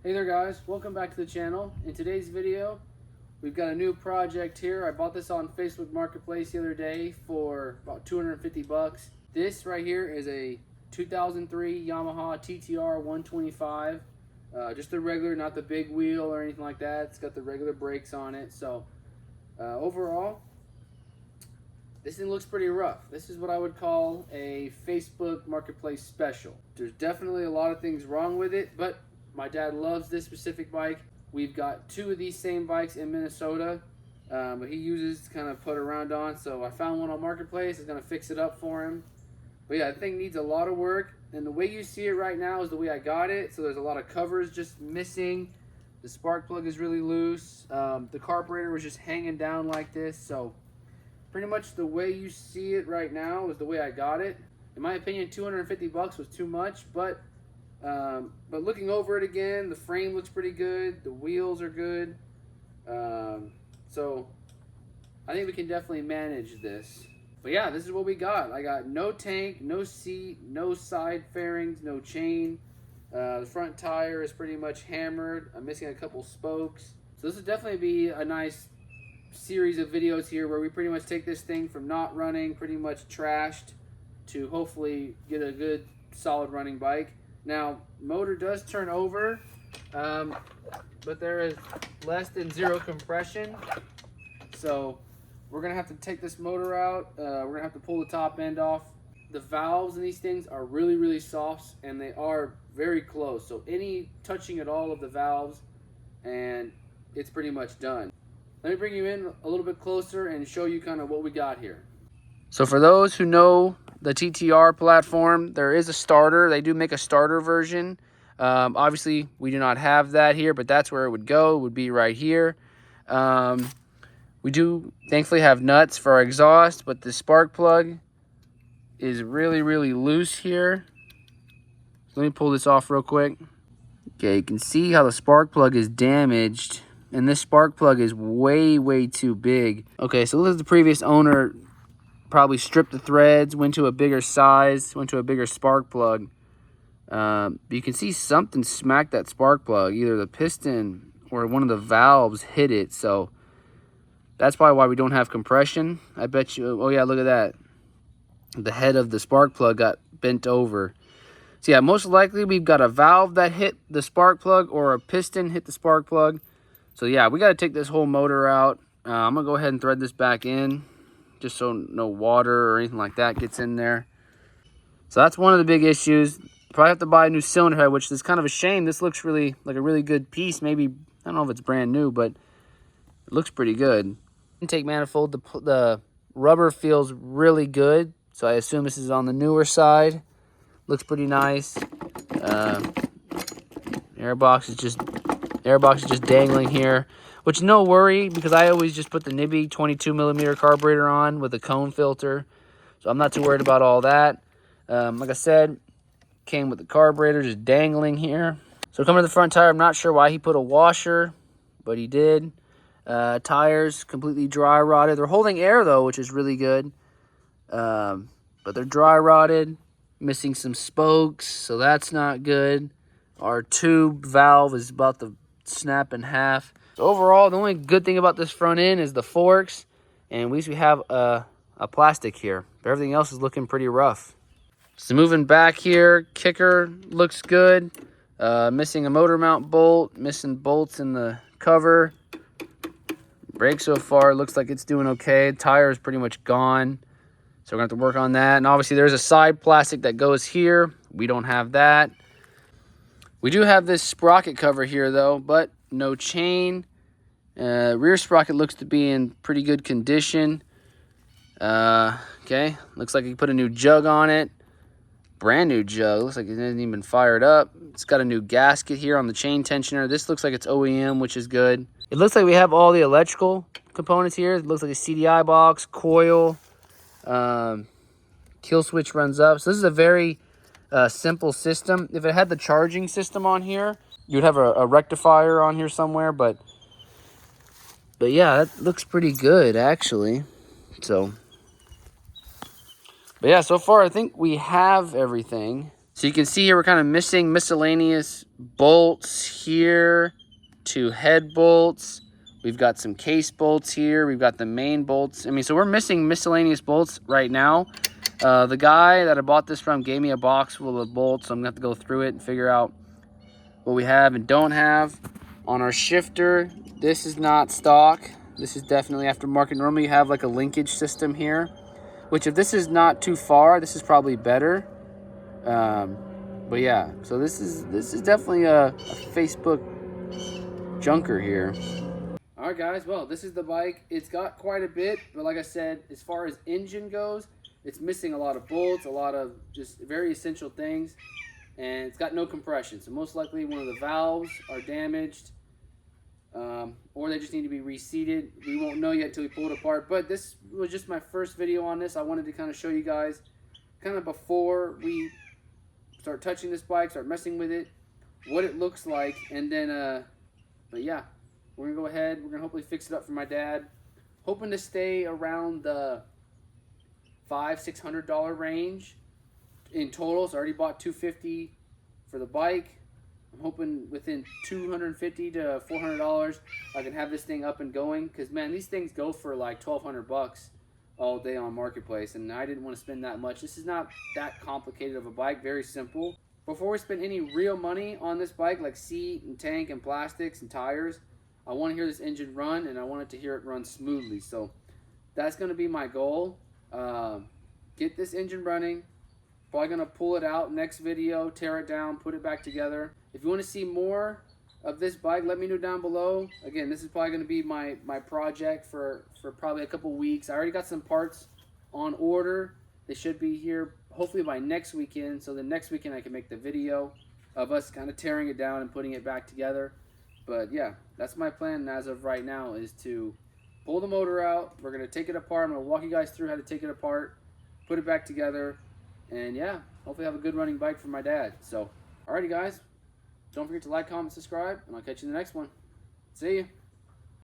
Hey there guys, welcome back to the channel. In today's video, we've got a new project here. I bought this on Facebook Marketplace the other day for about 250 bucks. This right here is a 2003 Yamaha TTR125. Just the regular, not the big wheel or anything like that. It's got the regular brakes on it. So overall, this thing looks pretty rough. This is what I would call a Facebook Marketplace special. There's definitely a lot of things wrong with it, but my dad loves this specific bike. We've got two of these same bikes in Minnesota, but he uses to kind of put around on. So I found one on Marketplace. It's gonna fix it up for him. But yeah, the thing needs a lot of work. And the way you see it right now is the way I got it. So there's a lot of covers just missing. The spark plug is really loose. The carburetor was just hanging down like this. So pretty much the way you see it right now is the way I got it. In my opinion, 250 bucks was too much, but looking over it again, the frame looks pretty good. The wheels are good. So I think we can definitely manage this. But yeah, this is what we got. I got no tank, no seat, no side fairings, no chain. The front tire is pretty much hammered. I'm missing a couple spokes. So this will definitely be a nice series of videos here where we pretty much take this thing from not running, pretty much trashed, to hopefully get a good solid running bike. Now, motor does turn over, but there is less than zero compression. So we're gonna have to take this motor out. We're gonna have to pull the top end off. The valves in these things are really, really soft, and they are very close. So any touching at all of the valves, and it's pretty much done. Let me bring you in a little bit closer and show you kind of what we got here. So for those who know the TTR platform, there is a starter. They do make a starter version. Obviously, we do not have that here, but that's where it would go. It would be right here. We do thankfully have nuts for our exhaust, but the spark plug is really, really loose here. So let me pull this off real quick. Okay, you can see how the spark plug is damaged, and this spark plug is way, way too big. Okay, so this is the previous owner. Probably stripped the threads, went to a bigger size, went to a bigger spark plug. You can see something smacked that spark plug. Either the piston or one of the valves hit it. So that's probably why we don't have compression. I bet you, oh yeah, look at that. The head of the spark plug got bent over. So yeah, most likely we've got a valve that hit the spark plug or a piston hit the spark plug. So yeah, we got to take this whole motor out. I'm going to go ahead and thread this back in, just so no water or anything like that gets in there. So that's one of the big issues. Probably have to buy a new cylinder head, which is kind of a shame. This looks really like a really good piece. Maybe, I don't know if it's brand new, but it looks pretty good. Intake manifold, the rubber feels really good. So I assume this is on the newer side. Looks pretty nice. Airbox is just dangling here. Which, no worry, because I always just put the Nibby 22mm carburetor on with a cone filter. So I'm not too worried about all that. Like I said, came with the carburetor just dangling here. So coming to the front tire, I'm not sure why he put a washer, but he did. Tires completely dry rotted. They're holding air though, which is really good. But they're dry rotted, missing some spokes, so that's not good. Our tube valve is about to snap in half. So overall, the only good thing about this front end is the forks, and at least we have a plastic here. But everything else is looking pretty rough. So moving back here, kicker looks good. Missing a motor mount bolt, missing bolts in the cover. Brake so far looks like it's doing okay. Tire is pretty much gone, so we're gonna have to work on that. And obviously there's a side plastic that goes here. We don't have that. We do have this sprocket cover here though, but no chain. Rear sprocket looks to be in pretty good condition. Okay, looks like he put a new jug on it. Brand new jug. Looks like it hasn't even been fired up. It's got a new gasket here on the chain tensioner. This looks like it's OEM, which is good. It looks like we have all the electrical components here. It looks like a CDI box, coil, kill switch runs up. So this is a very simple system. If it had the charging system on here, you'd have a rectifier on here somewhere, but yeah, that looks pretty good actually. So, but yeah, so far I think we have everything. So you can see here we're kind of missing miscellaneous bolts here, 2 head bolts. We've got some case bolts here. We've got the main bolts. I mean, so we're missing miscellaneous bolts right now. The guy that I bought this from gave me a box full of bolts, so I'm gonna have to go through it and figure out what we have and don't have. On our shifter, this is not stock. This is definitely aftermarket. Normally you have like a linkage system here, which if this is not too far, this is probably better. But yeah, so this is definitely a Facebook junker here. All right, guys. Well, this is the bike. It's got quite a bit, but like I said, as far as engine goes, it's missing a lot of bolts, a lot of just very essential things, and it's got no compression. So most likely one of the valves are damaged, or they just need to be reseated. We won't know yet until we pull it apart. But this was just my first video on this. I wanted to kind of show you guys, kind of before we start touching this bike, start messing with it, what it looks like, and then, but yeah. We're going to go ahead. We're going to hopefully fix it up for my dad. Hoping to stay around the $500-600 range in total. So I already bought $250 for the bike. I'm hoping within $250 to $400 I can have this thing up and going. Because, man, these things go for like $1,200 all day on Marketplace. And I didn't want to spend that much. This is not that complicated of a bike. Very simple. Before we spend any real money on this bike, like seat and tank and plastics and tires, I want to hear this engine run, and I want it to hear it run smoothly. So that's going to be my goal. Get this engine running. Probably going to pull it out next video, tear it down, put it back together. If you want to see more of this bike, let me know down below. Again, this is probably going to be my project for probably a couple weeks. I already got some parts on order. They should be here hopefully by next weekend. So then next weekend I can make the video of us kind of tearing it down and putting it back together. But yeah, that's my plan as of right now, is to pull the motor out. We're going to take it apart. I'm going to walk you guys through how to take it apart, put it back together, and yeah, hopefully have a good running bike for my dad. So, alrighty guys, don't forget to like, comment, subscribe, and I'll catch you in the next one. See you.